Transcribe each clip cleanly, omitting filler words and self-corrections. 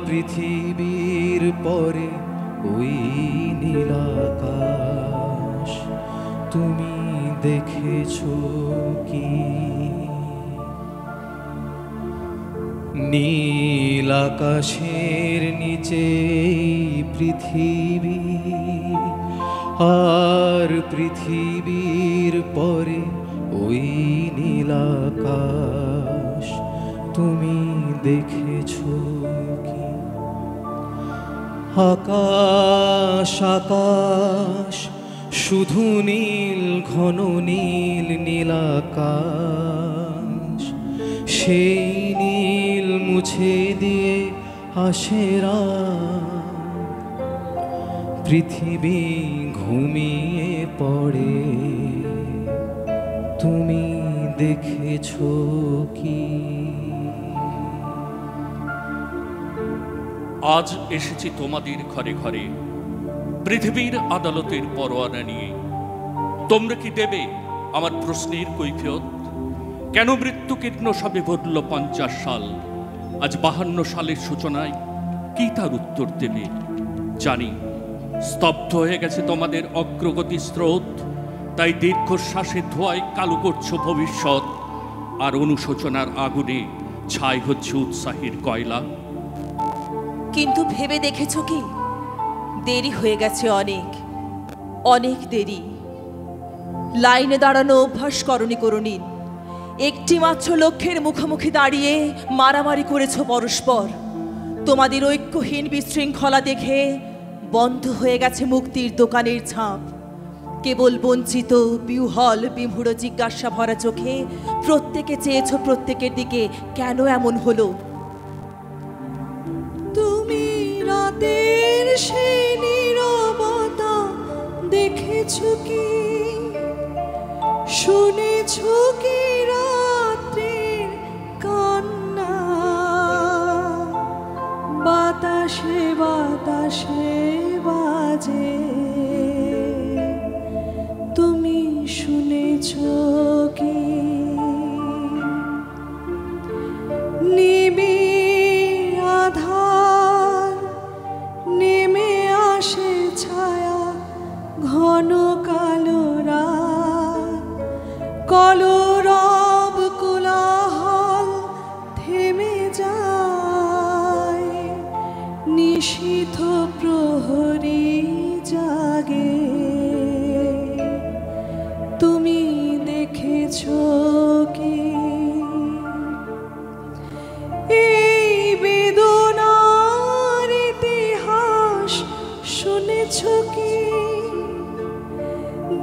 পৃথিবীর পরে ওই নীলাকাশ তুমি দেখেছো কি? নীল আকাশের নিচে পৃথিবী, আর পৃথিবীর পরে ওই নীলাকাশ তুমি দেখেছো কি? আকাশ আকাশ শুধু নীল, ঘন নীল নীলাকাশ, সেই নীল মুছে দিয়ে আসে রাত, পৃথিবী ঘুমিয়ে পড়ে, তুমি দেখেছো কি? আজ এসেছি তোমাদের ঘরে ঘরে পৃথিবীর আদালতের পরোয়ানা নিয়ে। তোমরা কি দেবে আমার প্রশ্নের কৈফিয়ত? কেন মৃত্যুকীর্ণ সবে ভরল 50 সাল? আজ 52 সালের সূচনায় কি তার উত্তর দেবে? জানি স্তব্ধ হয়ে গেছে তোমাদের অগ্রগতি স্রোত, তাই দীর্ঘশ্বাসে ধোঁয়ায় কালো করছ ভবিষ্যৎ, আর অনুশোচনার আগুনে ছাই হচ্ছে উৎসাহের কয়লা। কিন্তু ভেবে দেখেছো কি, দেরি হয়ে গেছে, অনেক অনেক দেরি। লাইনে দাঁড়ানো অভ্যাস করনি করুণী, একটি মাত্র লক্ষ্যের মুখোমুখি দাঁড়িয়ে মারামারি করেছো পরস্পর। তোমাদের ঐক্যহীন বিশৃঙ্খলা দেখে বন্ধ হয়ে গেছে মুক্তির দোকানের ঝাঁপ। কেবল বঞ্চিত বিহ্বল বিমূঢ় জিজ্ঞাসা ভরা চোখে প্রত্যেকে চেয়েছো প্রত্যেকের দিকে, কেন এমন হলো? তুমি রাতের সেই নীরবতা দেখেছো কি? শুনেছো কি রাত্রির কান্না? বাতাসে বাতাসে বাজে, তুমি শুনেছো কি? নিবিড় আধার নেমে আসে ছায়া, ঘন কালো রাত, কলরব কোলাহল থেমে যায়, নিশীথ প্রহরী জাগে, তুমি দেখেছো কি? এই বেদনার ইতিহাস শুনেছো কি?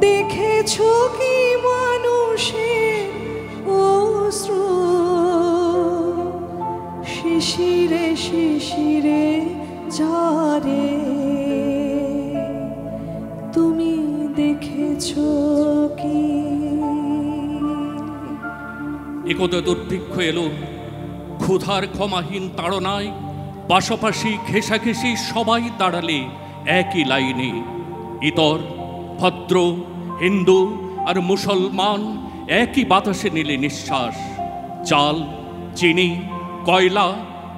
দেখেছো কি মানুষের অশ্রু শিশিরে শিশিরে ঝরে, তুমি দেখেছো কি? একদা দুর্ভিক্ষ এলো ক্ষুধার ক্ষমাহীন তাড়নায়, পাশাপাশি ঘেঁষাঘেঁষি সবাই দাঁড়ালে একই লাইনে। ইতর ভদ্র হিন্দু আর মুসলমান একই বাতাসে নিলে নিঃশ্বাস। চাল, চিনি, কয়লা,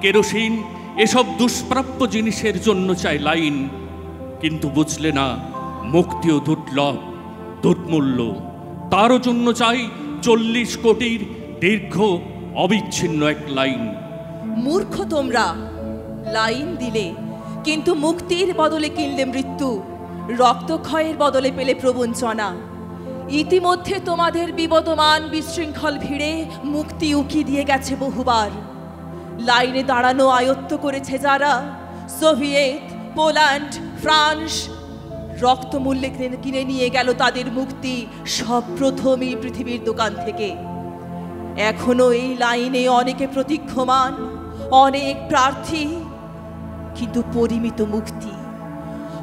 কেরোসিন এসব দুষ্প্রাপ্য জিনিসের জন্য চাই লাইন। কিন্তু বুঝলে না মুক্তিও দুর্লভ, দুর্মূল্য। তারও জন্য চাই 40 কোটির দীর্ঘ অবিচ্ছিন্ন এক লাইন। মূর্খ তোমরা, লাইন দিলে কিন্তু মুক্তির বদলে কিনলে মৃত্যু, রক্তক্ষয়ের বদলে পেলে প্রবঞ্চনা। ইতিমধ্যে তোমাদের বিবদমান বিশৃঙ্খল ভিড়ে মুক্তি উকি দিয়ে গেছে বহুবার। লাইনে দাঁড়ানো আয়ত্ত করেছে যারা, সোভিয়েত, পোল্যান্ড, ফ্রান্স, রক্তমূল্যে কিনে নিয়ে গেল তাদের মুক্তি সব প্রথমই পৃথিবীর দোকান থেকে। এখনো এই লাইনে অনেকে প্রতীক্ষমান, অনেক প্রার্থী, কিন্তু পরিমিত মুক্তি।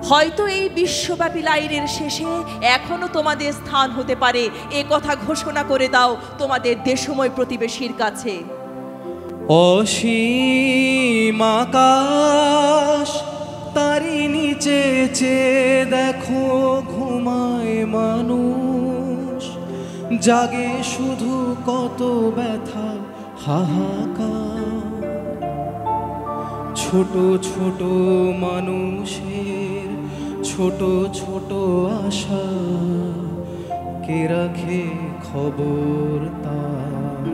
হয়তো এই বিশ্বব্যাপী লাইনের শেষে এখনো তোমাদের স্থান হতে পারে, এ কথা ঘোষণা করে দাও তোমাদের দেশময় প্রতিবেশীর কাছে। অসীম আকাশ তারি নিচে চেয়ে দেখো ঘুমায় মানুষ, জাগে শুধু কত ব্যথা হাহাকার। ছোট ছোট মানুষের ছোট ছোট আশা, কে রাখে খবর তার?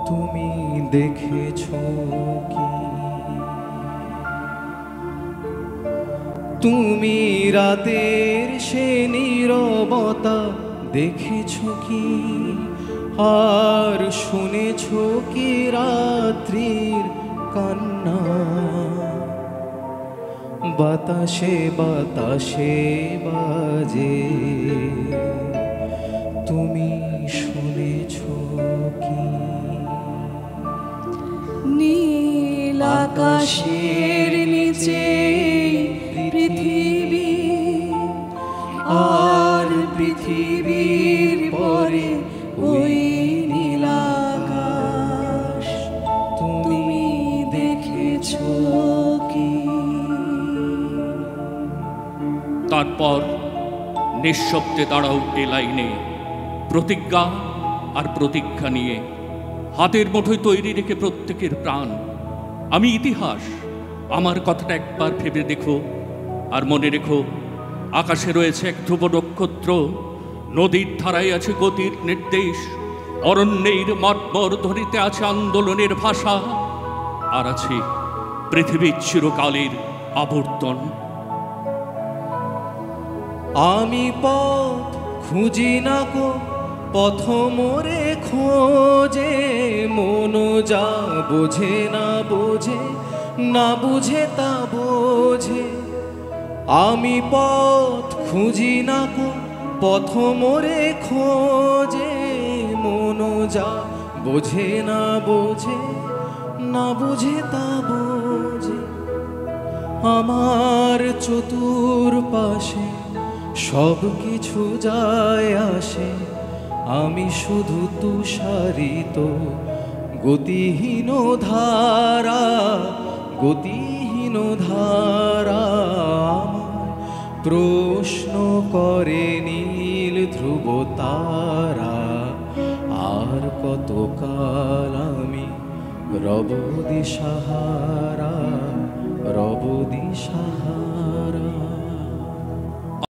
তুমি দেখেছো কি? তুমি রাতের সে নীরবতা দেখেছো কি? আর শুনেছো কি রাত্রির কান্না? বাতাসে বাতাসে বাজে, তুমি শুনেছো কি? নীল আকাশের নিচে পৃথিবী, আর পৃথিবীর পরে ওই নীল আকাশ, তুমি দেখেছো কি? তারপর নিঃশব্দে দাঁড়াও এ লাইনে, প্রতিজ্ঞা আর প্রতীক্ষা নিয়ে হাতের মুঠোয় তৈরি রেখে প্রত্যেকের প্রাণ। আমি ইতিহাস, আমার কথাটা একবার ভেবে দেখো আর মনে রেখো, আকাশে রয়েছে এক ধ্রুব নক্ষত্র, নদীর ধারায় আছে গতির নির্দেশ, অরণ্যের মর্মর ধ্বনিতে আছে আন্দোলনের ভাষা, আর আছে পৃথিবীর চিরকালের আবর্তন। আমি পথ খুঁজি না গো, পথ মোরে খোঁজে, মন যা বোঝে না বোঝে, না বুঝে তা বোঝে। আমি পথ খুঁজি না গো, পথ মোরে খোঁজে, মন যা বোঝে না বোঝে, না বুঝে তা বোঝে। আমার চতুর্পাশে সব কিছু যায় আসে, আমি শুধু তুষারিত গতিহীন ধারা, গতিহীন ধারা। আমার প্রশ্ন করে নীল ধ্রুব তারা, আর কতকাল আমি রব দিশাহারা, রব দিশাহারা।